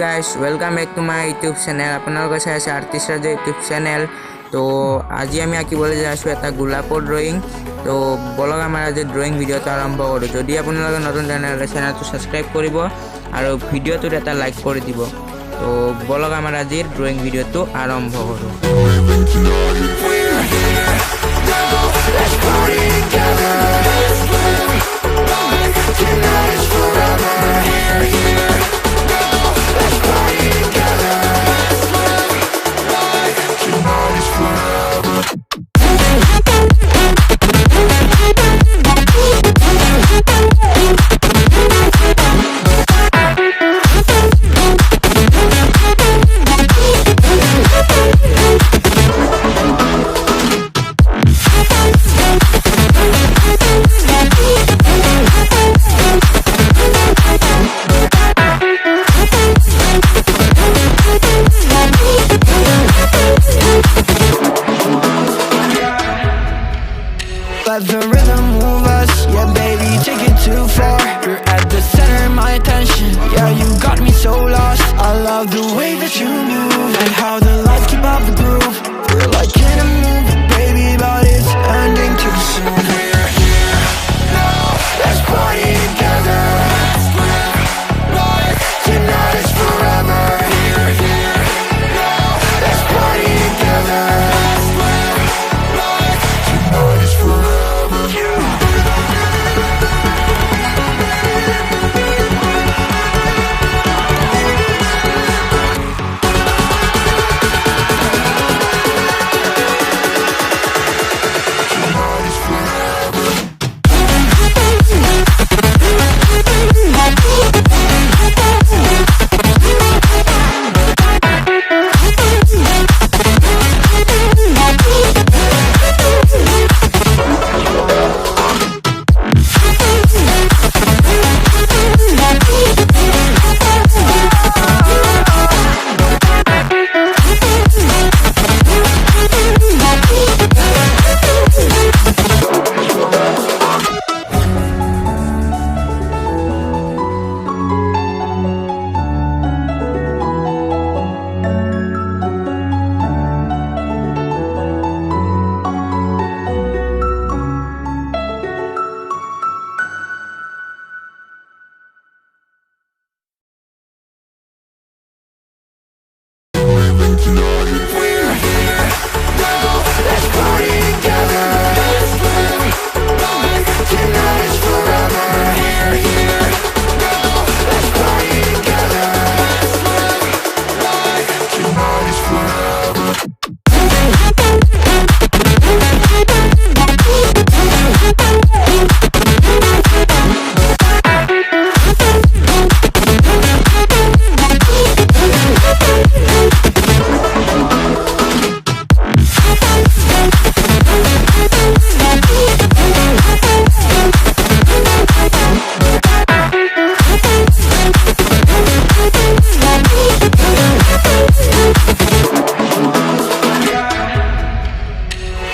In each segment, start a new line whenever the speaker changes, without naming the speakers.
guys, welcome back to my YouTube channel. আপোনালোকৰ চাই আছে আৰ্টিষ্ট ৰাজে YouTube channel. তো আজি আমি আঁকিবলৈ যাই আছো এটা গোলাপৰ ড্ৰয়িং। তো বলক আমাৰ আজি ড্ৰয়িং ভিডিঅ'টো আৰম্ভ কৰোঁ। যদি আপোনালোকে নতুন চেনেলটো সাবস্ক্ৰাইব কৰিব আৰু ভিডিঅ'টোত এটা লাইক কৰি দিব। তো বলক আমাৰ আজি ড্ৰয়িং ভিডিঅ'টো আৰম্ভ কৰোঁ।
Let the rhythm move us, yeah baby, take it too far. You're at the center of my attention, yeah you got me so lost. I love the way that you move and how the lights keep up the groove. We're like in a movie, baby, but it's ending too soon. We're here now, let's party together. Let's live life, tonight is forever. Here now, let's party together. Let's live life, tonight is forever.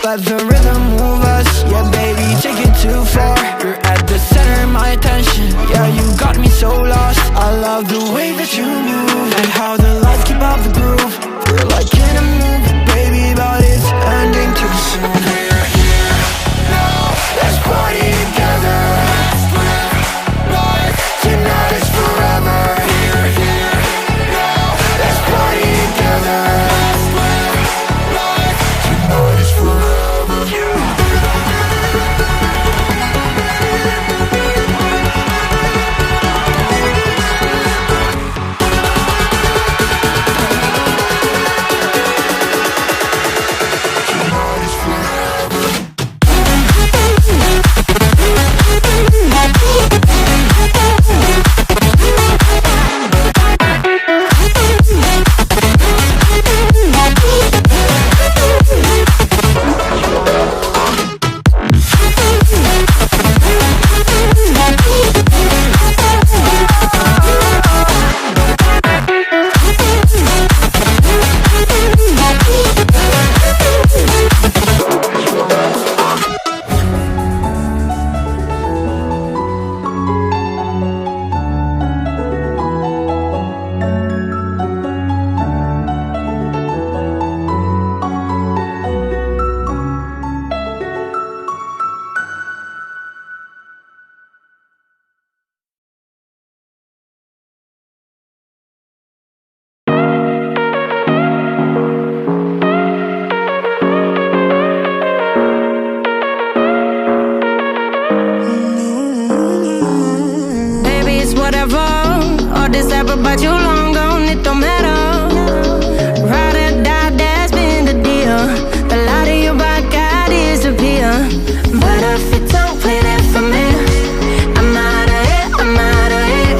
Let the rhythm move us, yeah baby, take it too far. You're at the center of my attention, yeah you got me so lost. I love the way that you move and how the lights keep up the groove. We're like in a movie, baby, but it's ending too soon. We're here now, let's party together. Let's live life, tonight is forever. Here now, let's party together. Let's live life, tonight is forever. about you long gone, it don't matter. Ride or die, that's been the deal. The light of your back, I disappear. But if you don't play that for me, I'm out of it, I'm out of it.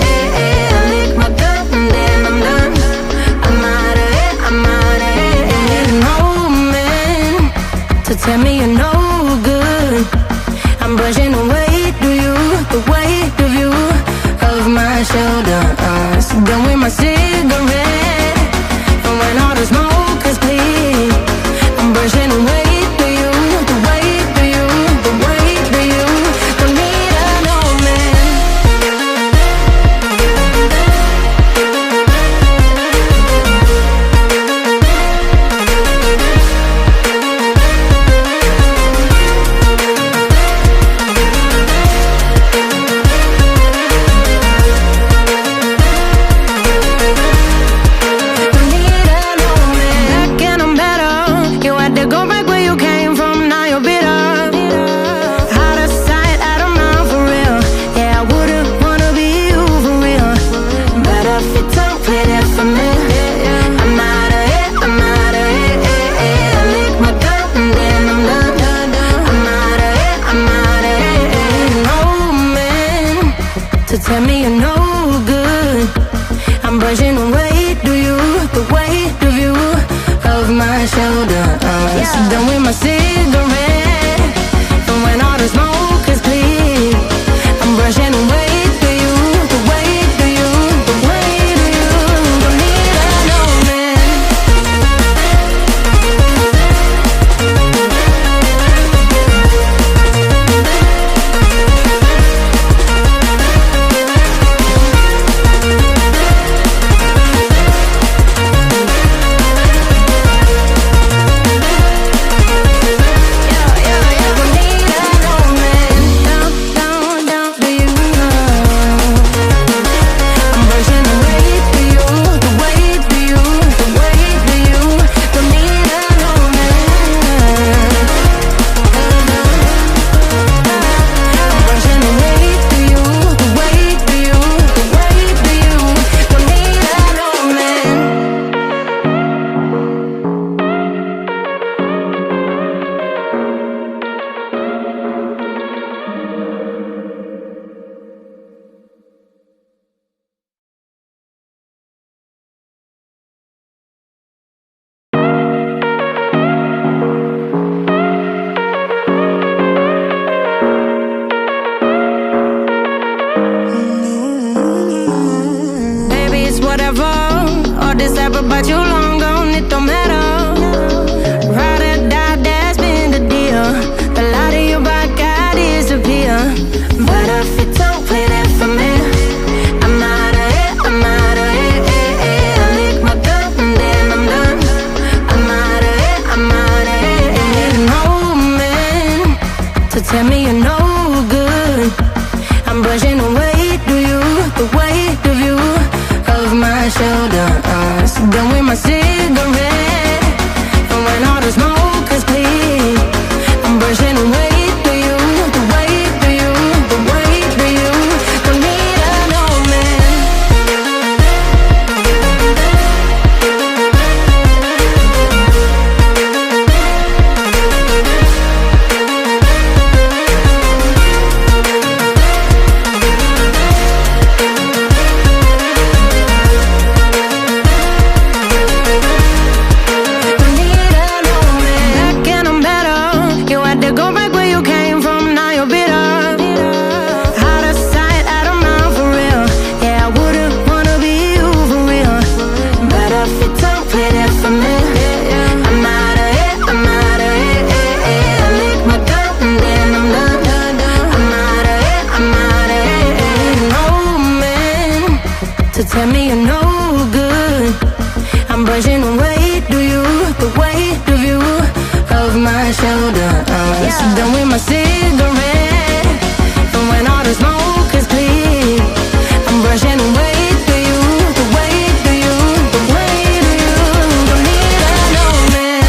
I lick my gun and then I'm done. I'm out of it, I'm out of it. I need an old man to tell me you're no good. I'm brushing away the weight of you, of my shoulders. Done with my cigarette, and when all the smoke is clear, I'm brushing away the weight of you, the weight of you. Don't need an old man. Tell me you're no good. I'm brushing away the weight of you, of my shoulders. Done with my cigarette, and when all the smoke is clear, I'm brushing away the weight of you, the weight of you. Don't need an old man. But you long gone, it don't matter. Ride or die, that's been the deal. The light of your back, I disappear. But if you don't play that for me, I'm out of it, I'm out of it. I lick my gun and then I'm done. I'm out of it, I'm out of it. I need an old man to tell me you're no good. I'm brushing away the weight of you, of my shoulders. Done with my cigarette, and when all the smoke is clear, I'm brushing away the weight of you, the weight of you. Don't need an old man. So tell me you're no good. I'm brushing away the weight of you, of my shoulders. Done with my cigarette, and when all the smoke is clear, I'm brushing away the weight of you, the weight of you. Don't need an old man.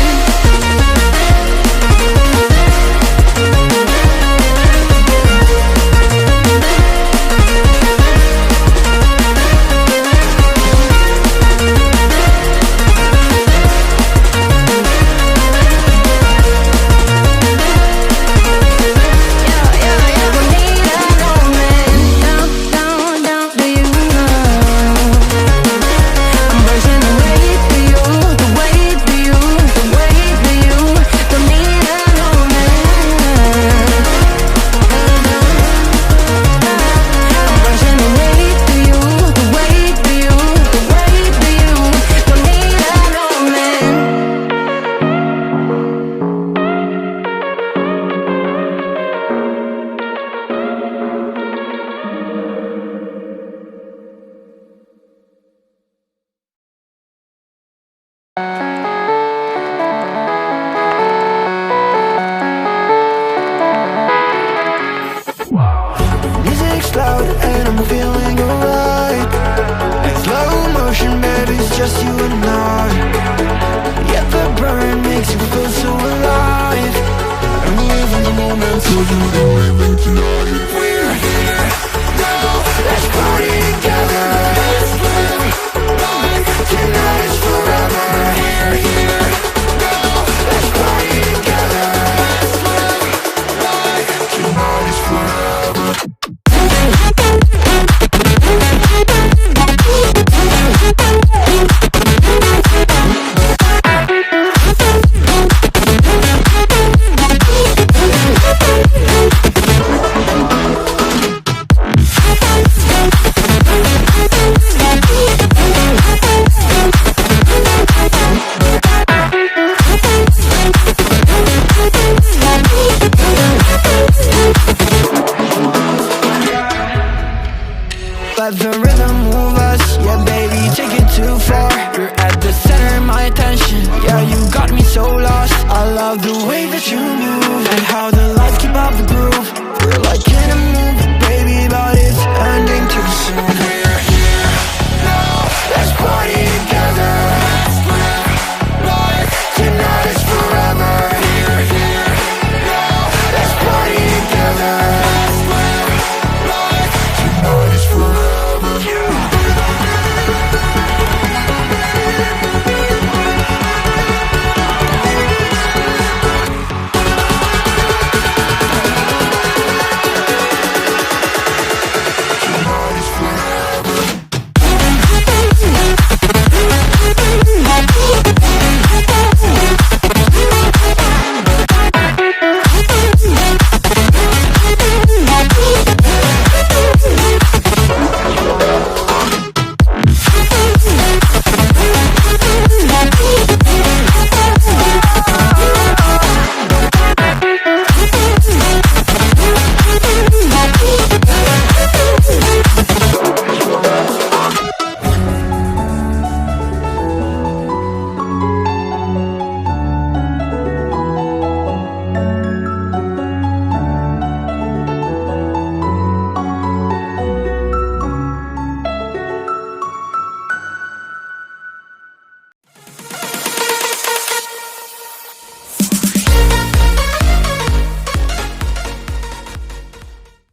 just you and I. Yeah, the burn makes you feel so alive. I'm living the moment till you leave it tonight. We're here now, let's party together. Let's live life, tonight is forever. We're here now, let's party together. Let's live life, tonight is forever. Let the rhythm move us, yeah baby, take it too far. You're at the center of my attention, yeah you got me so lost. I love the way that you move and how the